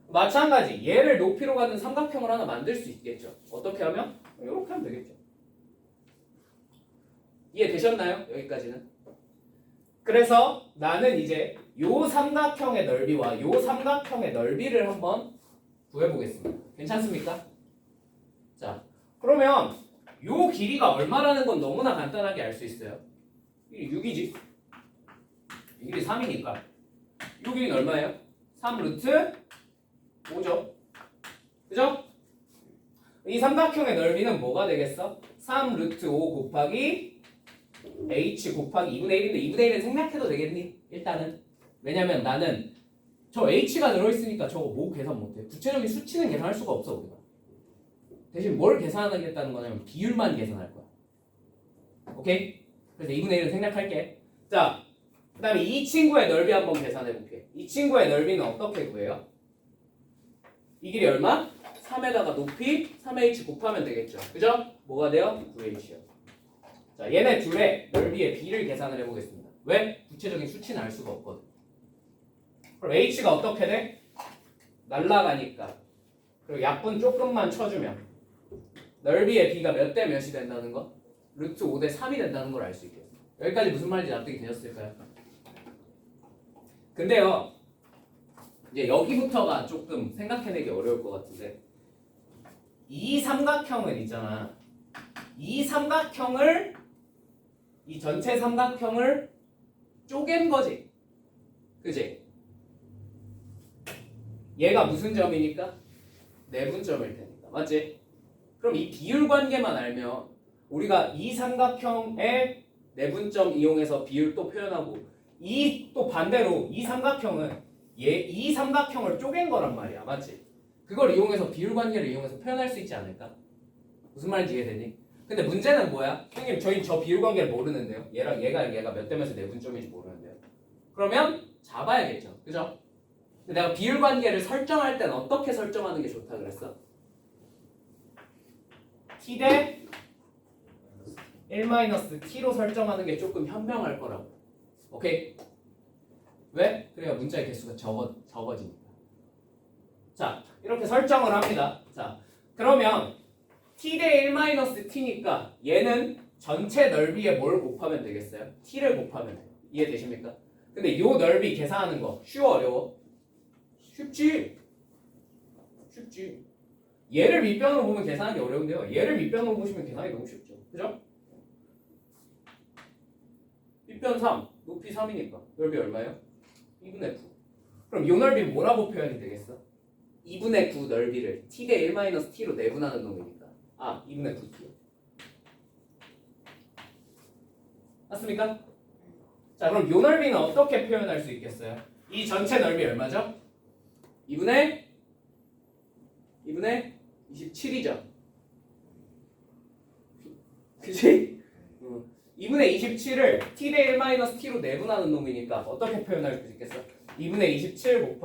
[SPEAKER 1] 마찬가지 얘를 높이로 가는 삼각형을 하나 만들 수 있겠죠. 어떻게 하면? 이렇게 하면 되겠죠. 이해되셨나요? 여기까지는? 그래서 나는 이제 요 삼각형의 넓이와 요 삼각형의 넓이를 한번 구해보겠습니다. 괜찮습니까? 자, 그러면 요 길이가 얼마라는 건 너무나 간단하게 알 수 있어요. 이 6이지. 이 길이 3이니까. 요 길이는 얼마예요? 3 루트 5죠. 그죠? 이 삼각형의 넓이는 뭐가 되겠어? 3 루트 5 곱하기 h 곱하기 2분의 1인데 2분의 1은 생략해도 되겠니? 일단은. 왜냐면 나는 저 h가 들어있으니까 저거 뭐 계산 못해. 구체적인 수치는 계산할 수가 없어 우리가. 대신 뭘 계산하겠다는 거냐면 비율만 계산할 거야. 오케이? 그래서 2분의 1은 생략할게. 자, 그 다음에 이 친구의 넓이 한번 계산해볼게. 이 친구의 넓이는 어떻게 구해요? 이 길이 얼마? 3에다가 높이 3h 곱하면 되겠죠. 그죠? 뭐가 돼요? 9h요. 자, 얘네 둘의 넓이의 비를 계산을 해보겠습니다. 왜? 구체적인 수치는 알 수가 없거든. 그럼 h가 어떻게 돼? 날라가니까. 그리고 약분 조금만 쳐주면 넓이의 b가 몇 대 몇이 된다는 거? 루트 5대 3이 된다는 걸 알 수 있겠어요. 여기까지 무슨 말인지 납득이 되셨을까요? 근데요, 이제 여기부터가 조금 생각해내기 어려울 것 같은데, 이 삼각형은 있잖아. 이 삼각형을, 이 전체 삼각형을 쪼갠 거지. 그지? 얘가 무슨 점이니까? 내분점일 테니까. 맞지? 그럼 이 비율 관계만 알면 우리가 이 삼각형의 내분점 이용해서 비율 또 표현하고, 이 또 반대로 이 삼각형은 이 삼각형을 쪼갠 거란 말이야. 맞지? 그걸 이용해서 비율 관계를 이용해서 표현할 수 있지 않을까? 무슨 말인지 이해되니? 근데 문제는 뭐야? 형님 저희 저 비율 관계를 모르는데요. 얘랑 얘가 몇 대면서 내분점인지 모르는데요. 그러면 잡아야겠죠. 그죠? 근데 내가 비율 관계를 설정할 땐 어떻게 설정하는 게 좋다 그랬어? t 대 1-t로 설정하는 게 조금 현명할 거라고. 오케이? 왜? 그래야 문자의 개수가 적어지니까. 자, 이렇게 설정을 합니다. 자, 그러면 t 대 1-t니까 얘는 전체 넓이에 뭘 곱하면 되겠어요? t를 곱하면 돼요. 이해되십니까? 근데 요 넓이 계산하는 거 쉬워 어려워? 쉽지. 얘를 밑변으로 보면 계산하기 어려운데요. 얘를 밑변으로 보시면 계산이 너무 쉽죠. 그죠? 밑변 3, 높이 3이니까 넓이 얼마예요? 2분의 9. 그럼 이 넓이는 뭐라고 표현이 되겠어? 2분의 9 넓이를 t 대 1-t로 내분하는 놈이니까 2분의 9t. 맞습니까? 자, 그럼 이 넓이는 어떻게 표현할 수 있겠어요? 이 전체 넓이 얼마죠? 2분의 27이죠. 그치? 2분의 27을 t 대 1-t로 내분하는 놈이니까 어떻게 표현할 수 있겠어? 2분의 27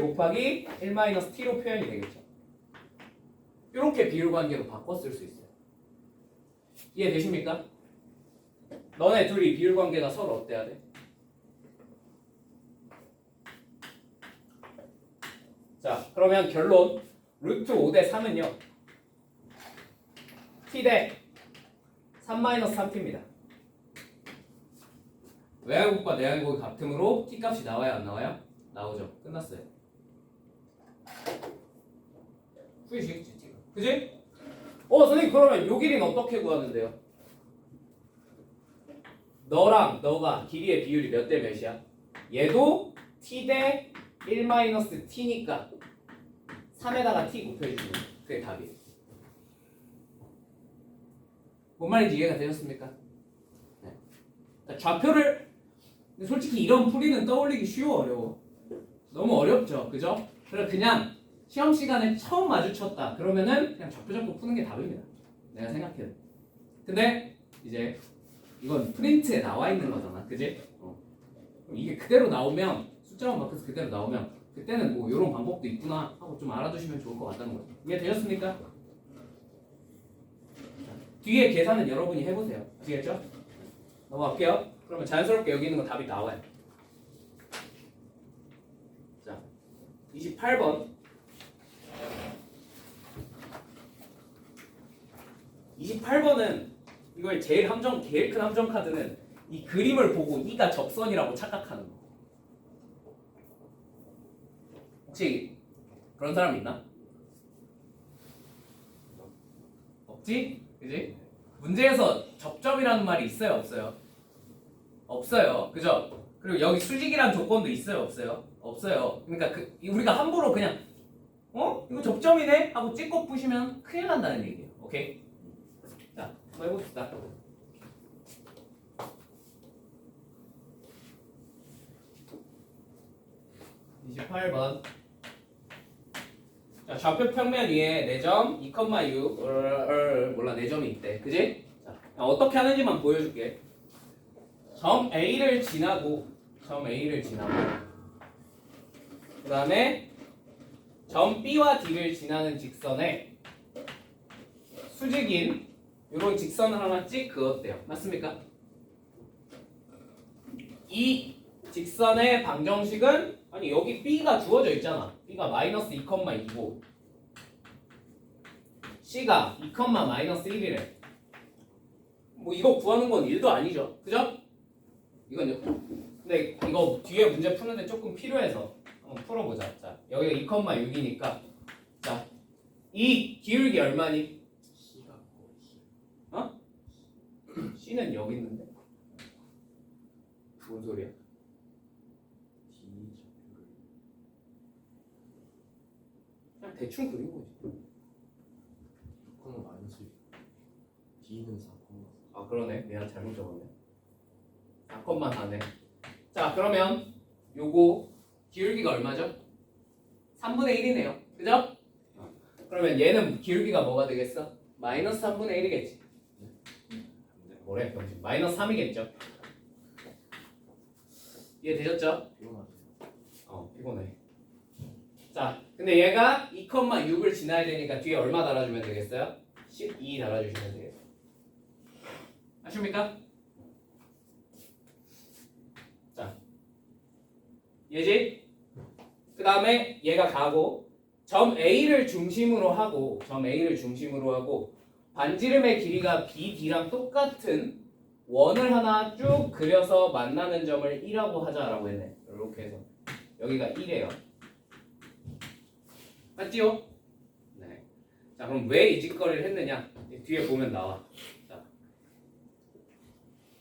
[SPEAKER 1] 곱하기 1-t로 표현이 되겠죠. 이렇게 비율 관계로 바꿔 쓸 수 있어요. 이해되십니까? 너네 둘이 비율 관계가 서로 어때야 돼? 자, 그러면 결론 루트 5 대 3은요 t 대 3-3t입니다. 외야곡과 내야곡의 합틈으로 t 값이 나와요 안 나와요? 나오죠. 끝났어요. 후이시겠지 t가. 그지? 선생님 그러면 요 길이는 어떻게 구하는데요? 너랑 너가 길이의 비율이 몇 대 몇이야? 얘도 t 대 1-t니까 3에다가 t 곱해주면 그게 답이에요. 뭔 말인지 이해가 되셨습니까? 네. 좌표를 솔직히 이런 풀이는 떠올리기 쉬워 어려워? 너무 어렵죠, 그죠? 그래서 그냥 시험 시간에 처음 마주쳤다 그러면은 그냥 좌표 잡고 푸는 게 답입니다. 내가 생각해도. 근데 이제 이건 프린트에 나와 있는 거잖아, 그지? 그럼 이게 그대로 나오면 숫자만 바뀌어서 그대로 나오면 그때는 뭐 이런 방법도 있구나 하고 좀 알아두시면 좋을 것 같다는 거죠. 이해되셨습니까? 뒤에 계산은 여러분이 해보세요. 아시겠죠? 넘어갈게요. 그러면 자연스럽게 여기 있는 거 답이 나와요. 자, 28번. 28번은 이걸 제일 큰 함정 카드는 이 그림을 보고 이가 접선이라고 착각하는 거. 혹시 그런 사람 있나? 없지? 그지? 문제에서 접점이라는 말이 있어요, 없어요? 없어요. 그죠? 그리고 여기 수직이라는 조건도 있어요, 없어요? 없어요. 그러니까 우리가 함부로 그냥 이거 접점이네? 하고 찍고 푸시면 큰일 난다는 얘기예요. 오케이? 자, 한번 해봅시다. (28번) 자, 좌표 평면 위에 4점 2,6 몰라 4점이 있대. 그지? 자, 어떻게 하는지만 보여줄게. 점 A를 지나고 그 다음에 점 B와 D를 지나는 직선에 수직인 이런 직선을 하나 찍 그었대요. 맞습니까? 이 직선의 방정식은 아니 여기 B가 주어져 있잖아. B가 마이너스 2,2고 C가 2,-1이래. 뭐 이거 구하는 건 1도 아니죠. 그죠? 이건요. 근데 이거 뒤에 문제 푸는데 조금 필요해서 한번 풀어보자. 자, 여기가 2,6이니까 자, 이 기울기 얼마니? 어? C는 여기 있는데? 뭔 소리야? 그냥 대충 그린 거지.
[SPEAKER 2] 6는 마이너스 D는 4.
[SPEAKER 1] 아 그러네. 내가 잘못 적었네. 4,4네. 자 그러면 요거 기울기가 얼마죠? 3분의 1이네요. 그죠? 그러면 얘는 기울기가 뭐가 되겠어? 마이너스 3분의 1이겠지. 뭐래 병신. 마이너스 3이겠죠. 이해되셨죠?
[SPEAKER 2] 피곤하죠.
[SPEAKER 1] 피곤해. 자, 근데 얘가 2,6을 지나야 되니까 뒤에 얼마 달아주면 되겠어요? 12 달아주시면 되겠어요. 아십니까? 자, 얘지? 그 다음에 얘가 가고 점 A를 중심으로 하고 반지름의 길이가 BD랑 똑같은 원을 하나 쭉 그려서 만나는 점을 1이라고 하자라고 했네. 이렇게 해서 여기가 1이에요. 맞지요? 네. 자 그럼 왜 이 짓거리를 했느냐? 뒤에 보면 나와. 자,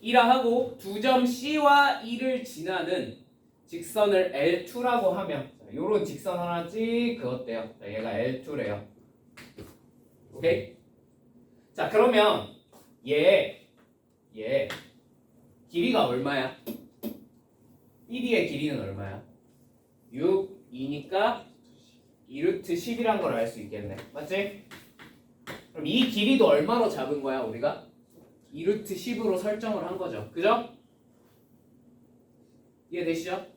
[SPEAKER 1] 1라 하고 두 점 C와 E를 지나는 직선을 L2라고 하면 요런 직선 하나 찍 그었대요. 자, 얘가 L2래요. 오케이? 자 그러면 얘 길이가 얼마야? BD의 길이는 얼마야? 6, 2니까 2루트 10이란 걸 알 수 있겠네. 맞지? 그럼 이 길이도 얼마로 잡은 거야 우리가? 2루트 10으로 설정을 한 거죠. 그죠? 이해되시죠?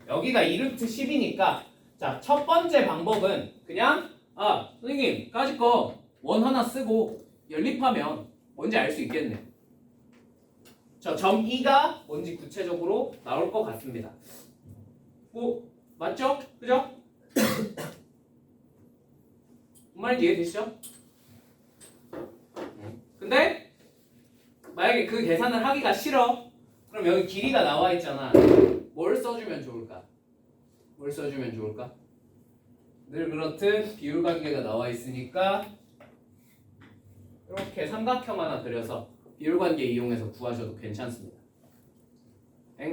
[SPEAKER 1] 여기가 2루트 10이니까 자, 첫 번째 방법은 그냥 선생님 까짓 거 원 하나 쓰고 연립하면 뭔지 알 수 있겠네. 저 점 E가 뭔지 구체적으로 나올 것 같습니다. 뭐 맞죠? 그죠? 뭔 말인지 이해되시죠? 근데 만약에 그 계산을 하기가 싫어. 그럼 여기 길이가 나와 있잖아. 뭘 써주면 좋을까? 늘 그렇듯 비율 관계가 나와 있으니까 이렇게 삼각형 하나 그려서 비율 관계 이용해서 구하셔도 괜찮습니다.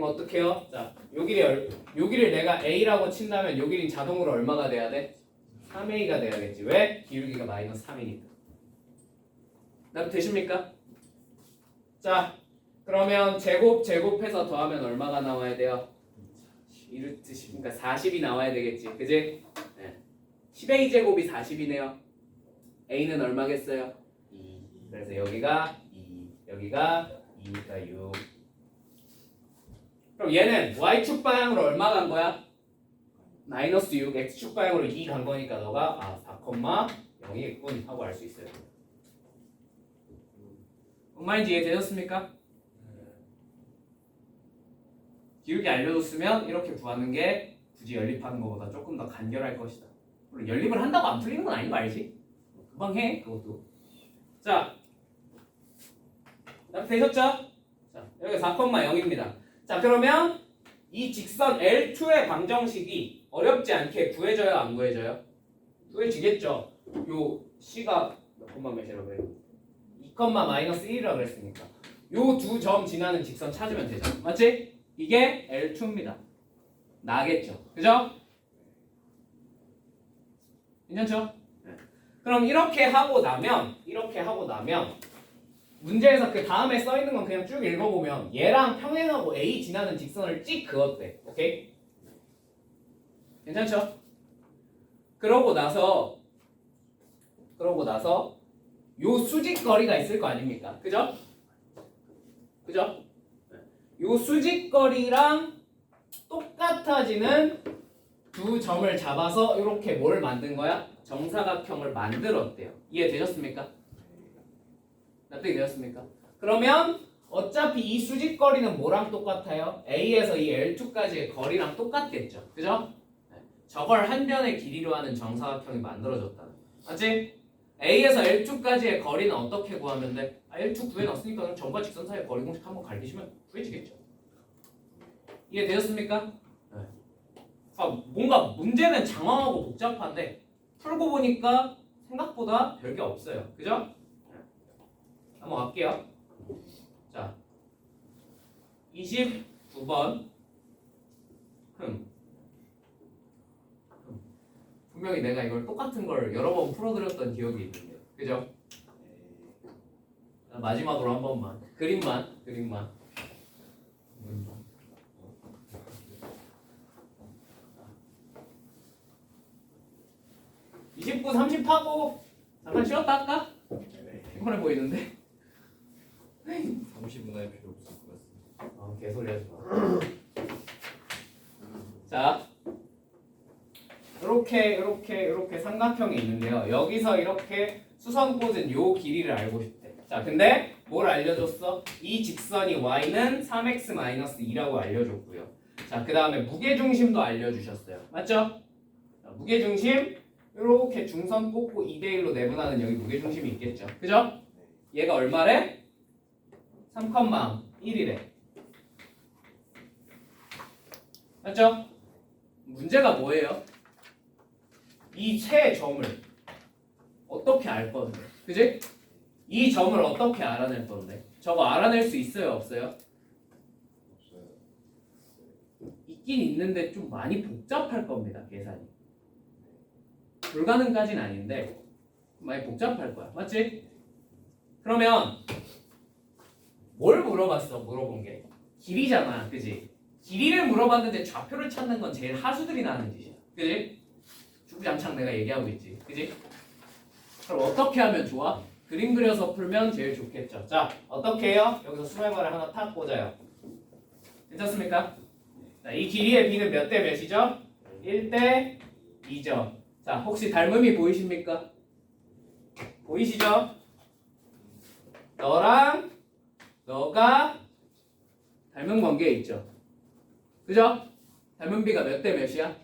[SPEAKER 1] 어떻게 해요? 자, 요 길이를 내가 A라고 친다면 요 길이 자동으로 얼마가 돼야 돼? 3A가 돼야겠지. 왜? 기울기가 마이너스 3이니까. 납 되십니까? 자, 그러면 제곱해서 더하면 얼마가 나와야 돼요? 2루트 10, 그러니까 40이 나와야 되겠지. 그지? 네. 10A 제곱이 40이네요. A는 얼마겠어요? 2. 그래서 여기가 2, 여기가 2니까 6. 그럼 얘는 y축 방향으로 얼마 간 거야? 마이너스 6, x축 방향으로 2 간 거니까 너가 4,0이겠군 하고 알 수 있어요. 뭔 말인지 이해되셨습니까? 기울기 알려줬으면 이렇게 구하는 게 굳이 연립하는 것보다 조금 더 간결할 것이다. 물론 연립을 한다고 안 풀리는 건 아닌 거 알지? 금방 해 그것도. 자, 되셨죠? 자, 여기 4,0입니다. 자, 그러면 이 직선 L2의 방정식이 어렵지 않게 구해져요, 안 구해져요? 구해지겠죠. 요 C가 몇 콤마 몇이라고 그래요? 2,-1이라고 그랬으니까 요 두 점 지나는 직선 찾으면 되죠. 맞지? 이게 L2입니다. 나겠죠. 그죠? 괜찮죠? 네. 그럼 이렇게 하고 나면 문제에서 그 다음에 써 있는 건 그냥 쭉 읽어보면 얘랑 평행하고 A 지나는 직선을 찍 그었대. 오케이? 괜찮죠? 그러고 나서 요 수직거리가 있을 거 아닙니까? 그죠? 그죠? 요 수직거리랑 똑같아지는 두 점을 잡아서 이렇게 뭘 만든 거야? 정사각형을 만들었대요. 이해되셨습니까? 납득이 되셨습니까? 그러면 어차피 이 수직거리는 뭐랑 똑같아요? A에서 이 L2까지의 거리랑 똑같겠죠. 그죠? 저걸 한 변의 길이로 하는 정사각형이 만들어졌다. 맞지? A에서 L2까지의 거리는 어떻게 구하면 돼? L2 구해놨으니까 그럼 점과 직선 사이의 거리 공식 한번 가르치시면 구해지겠죠. 이해되셨습니까? 네. 뭔가 문제는 장황하고 복잡한데 풀고 보니까 생각보다 별게 없어요. 그죠? 한번 갈게요. 자, 29번. 분명히 내가 이걸 똑같은 걸 여러 번 풀어드렸던 기억이 있는데, 그죠? 마지막으로 한 번만 그림만 29, 30 하고 잠깐 쉬었다 할까? 피곤해 보이는데?
[SPEAKER 4] 30분 할 필요 없을 것 같습니다.
[SPEAKER 1] 개소리 하지 마. 자, 이렇게 삼각형이 있는데요. 여기서 이렇게 수선 꽂은 요 길이를 알고 싶대. 자, 근데 뭘 알려줬어? 이 직선이 y는 3x-2라고 알려줬고요. 자, 그 다음에 무게중심도 알려주셨어요. 맞죠? 자, 무게중심 이렇게 중선 꽂고 2대1로 내분하는 여기 무게중심이 있겠죠. 그죠? 얘가 얼마래? 3,1이래. 맞죠? 문제가 뭐예요? 이 세 점을 어떻게 알 건데? 그지? 이 점을 어떻게 알아낼 건데? 저거 알아낼 수 있어요? 없어요? 있긴 있는데 좀 많이 복잡할 겁니다. 계산이. 불가능까지는 아닌데 많이 복잡할 거야. 맞지? 그러면 뭘 물어본 게? 길이잖아. 그지? 길이를 물어봤는데 좌표를 찾는 건 제일 하수들이 나는 짓이야. 그지? 주구장창 내가 얘기하고 있지. 그지? 그럼 어떻게 하면 좋아? 그림 그려서 풀면 제일 좋겠죠. 자, 어떻게 해요? 여기서 수말관을 하나 탁 꽂아요. 괜찮습니까? 자, 이 길이의 b는 몇 대 몇이죠? 1대 2죠. 자, 혹시 닮음이 보이십니까? 보이시죠? 너랑 너가 닮은 관계에 있죠. 그죠? 닮은 비가 몇 대 몇이야?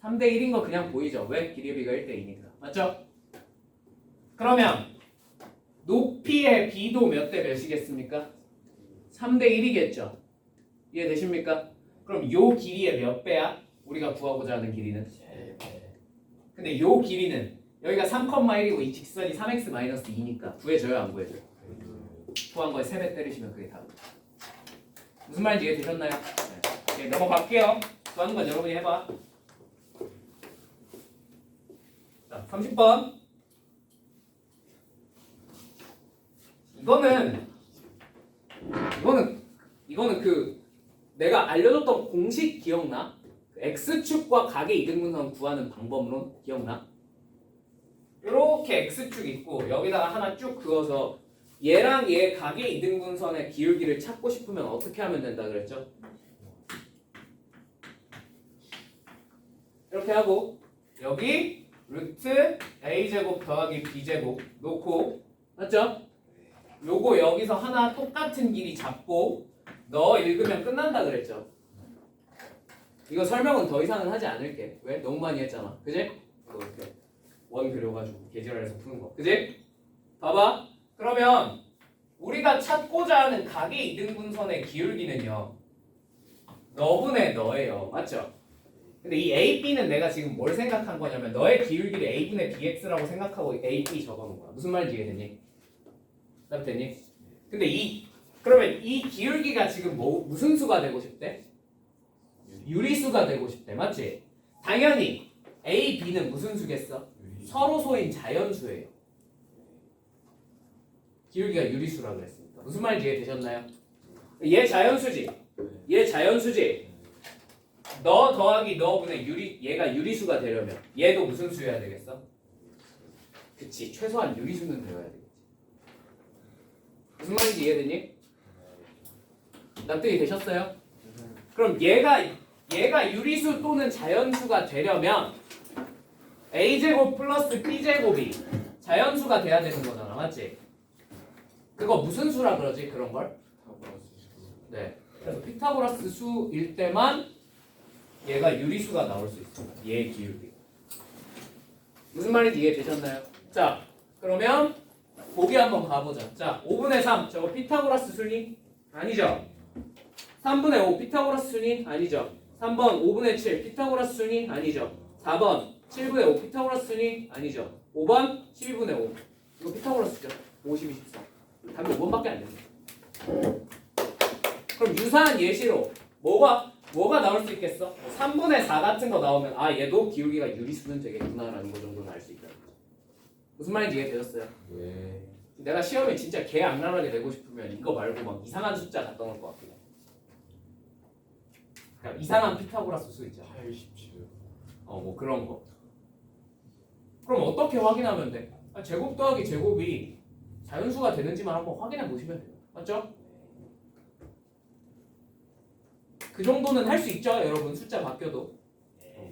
[SPEAKER 1] 3대 1인 거 그냥 보이죠? 왜? 길이의 비가 1대 2니까. 맞죠? 그러면 높이의 b도 몇 대 몇이겠습니까? 3대 1이겠죠. 이해되십니까? 그럼 요 길이의 몇 배야? 우리가 구하고자 하는 길이는? 3배. 근데 요 길이는 여기가 3,1이고 이 직선이 3x-2니까 구해져요, 안 구해져요? 구한 거에 3배 때리시면 그게 답이에요. 무슨 말인지 이해되셨나요? 네. 네, 넘어갈게요. 구하는 건 여러분이 해봐. 자, 30번. 이거는 그 내가 알려줬던 공식 기억나? 그 x축과 각의 이등분선 구하는 방법론 기억나? 이렇게 x축 있고 여기다가 하나 쭉 그어서 얘랑 얘 각의 이등분선의 기울기를 찾고 싶으면 어떻게 하면 된다 그랬죠? 이렇게 하고 여기 루트 a제곱 더하기 b제곱 놓고 맞죠? 요거 여기서 하나 똑같은 길이 잡고 너 읽으면 끝난다 그랬죠? 이거 설명은 더 이상은 하지 않을게. 왜? 너무 많이 했잖아. 그지? 이거 이렇게 원 그려가지고 계절해서 푸는 거. 그지? 봐봐. 그러면 우리가 찾고자 하는 각의 이등분선의 기울기는요. 너분의 너예요. 맞죠? 근데 이 AB는 내가 지금 뭘 생각한 거냐면 너의 기울기를 A분의 BX라고 생각하고 AB 적어놓은 거야. 무슨 말인지 이해되니? 답되니? 근데 그러면 이 기울기가 지금 무슨 수가 되고 싶대? 유리수가 되고 싶대. 맞지? 당연히 A, B는 무슨 수겠어? 서로소인 자연수예요. 기울기가 유리수라 그랬습니다. 무슨 말인지 이해되셨나요? 얘 자연수지. 얘 자연수지. 너 더하기 너분의 얘가 유리수가 되려면 얘도 무슨 수여야 되겠어? 그치. 최소한 유리수는 되어야 되겠지. 무슨 말인지 이해되니? 납득이 되셨어요? 그럼 얘가 유리수 또는 자연수가 되려면 a제곱 플러스 b제곱이 자연수가 돼야 되는 거잖아. 맞지? 그거 무슨 수라 그러지? 그런 걸? 네. 그래서 피타고라스 수일 때만 얘가 유리수가 나올 수 있습니다. 얘의 기울기. 무슨 말인지 이해되셨나요? 자, 그러면 보기 한번 가보자. 자, 5분의 3 저거 피타고라스 수니? 아니죠? 3분의 5 피타고라스 수니? 아니죠? 3번 5분의 7 피타고라스 수니? 아니죠? 4번 7분의 5 피타고라스 수니? 아니죠? 5번 12분의 5 이거 피타고라스죠? 50, 24 답이 5번밖에 안 됩니다. 그럼 유사한 예시로 뭐가 나올 수 있겠어? 3분의 4 같은 거 나오면 아 얘도 기울기가 유리수는 되겠구나라는 거 정도는 알 수 있다. 무슨 말인지 이해되셨어요?
[SPEAKER 2] 네.
[SPEAKER 1] 내가 시험에 진짜 개 악랄하게 내고 싶으면 이거 말고 막 이상한 숫자 갖다 놓을 것 같긴 해. 그냥 이상한 피타고라스 수 있잖아.
[SPEAKER 2] 87.
[SPEAKER 1] 뭐 그런 거. 그럼 어떻게 확인하면 돼? 제곱 더하기 제곱이 자연수가 되는지만 한번 확인해 보시면 돼요. 맞죠? 그 정도는 할 수 있죠, 여러분. 숫자 바뀌어도.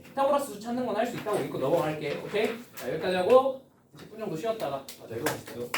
[SPEAKER 1] 피타고라스 수 찾는 건 할 수 있다고 믿고 넘어갈게. 오케이? 자, 여기까지 하고 10분 정도 쉬었다가 자, 이거 보시죠.